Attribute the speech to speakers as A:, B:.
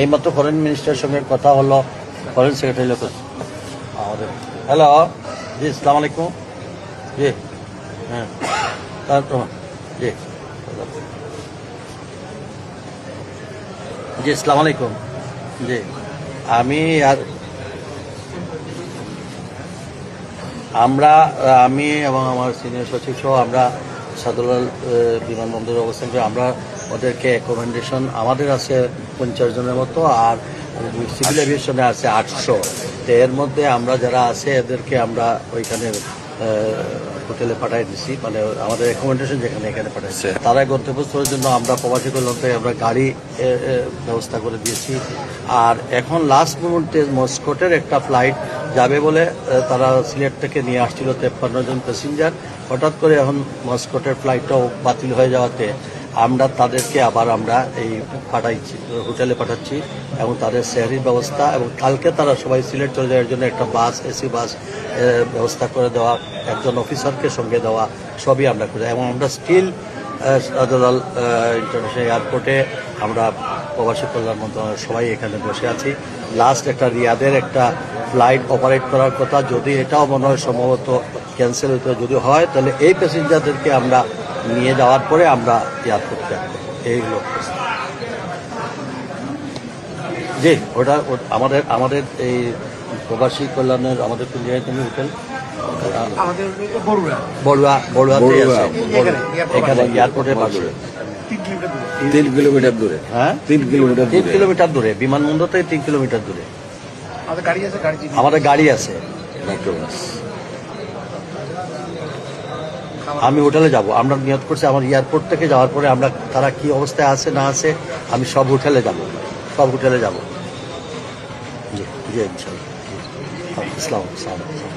A: এইমাত্র ফরেন মিনিস্টারের সঙ্গে কথা হলো, ফরেন সেক্রেটারি লোক আমাদের। হ্যালো, জি আসসালামু আলাইকুম। জি হ্যাঁ জি জি আসসালামু আলাইকুম। জি আমি আর আমি এবং আমার সিনিয়র সচিব সহ আমরা সাদুলাল বিমানবন্দরের অবস্থান করে আমরা ওদেরকে অ্যাকোমোডেশন আমাদের আছে 50 জনের মতো, আর সিভিল এভিয়েশনে আছে 800। তো এর মধ্যে আমরা যারা আছে এদেরকে আমরা ওইখানে হোটেলে পাঠিয়ে দিচ্ছি, মানে আমাদের অ্যাকোমোডেশন যেখানে এখানে পাঠাচ্ছি। তারা গন্তব্যস্থলের জন্য আমরা প্রবাসী কল্যাণ থেকে আমরা গাড়ি ব্যবস্থা করে দিয়েছি। আর এখন লাস্ট মুহূর্তে মস্কোটের একটা ফ্লাইট যাবে বলে তারা সিলেট থেকে নিয়ে আসছিল 53 জন প্যাসেঞ্জার। হঠাৎ করে এখন মস্কোটের ফ্লাইটটাও বাতিল হয়ে যাওয়াতে আমরা তাদেরকে আবার আমরা এই হোটেলে পাঠাচ্ছি এবং তাদের সেহরির ব্যবস্থা, এবং কালকে তারা সবাই সিলেট চলে যাওয়ার জন্য একটা বাস, এসি বাস ব্যবস্থা করে দেওয়া, একজন অফিসারকে সঙ্গে দেওয়া, সবই আমরা করে। এবং আমরা স্টিল শাহজালাল ইন্টারন্যাশনাল এয়ারপোর্টে আমরা প্রবাসী কল্যাণ মন্ত্রণালয়ের সবাই এখানে বসে আছি। লাস্ট একটা রিয়াদের একটা ফ্লাইট অপারেট করার কথা, যদি এটাও মনে হয় সম্ভবত ক্যান্সেল হতে যদি হয়, তাহলে এই প্যাসেঞ্জারদেরকে আমরা নিয়ে যাওয়ার পরে আমরা এয়ারপোর্ট ত্যাগ করব। এইগুলো জি ওটা আমাদের এই প্রবাসী কল্যাণের আমাদের কোন জায়গায় তুমি হোটেল বড়ুয়াতে আছে, এখানে এয়ারপোর্টের পাশে
B: 3 কিলোমিটার দূরে।
A: হ্যাঁ
B: 3
A: কিলোমিটার দূরে, বিমানবন্দর থেকে 3 কিলোমিটার দূরে আমাদের গাড়ি আছে। আমি হোটেলে যাব, আমরা নিয়ত করছি আমার এয়ারপোর্ট থেকে যাওয়ার পরে আমরা তারা কি অবস্থায় আছে না আছে আমি সব হোটেলে যাব জি জি ইনশাআল্লাহ। আসসালামু আলাইকুম।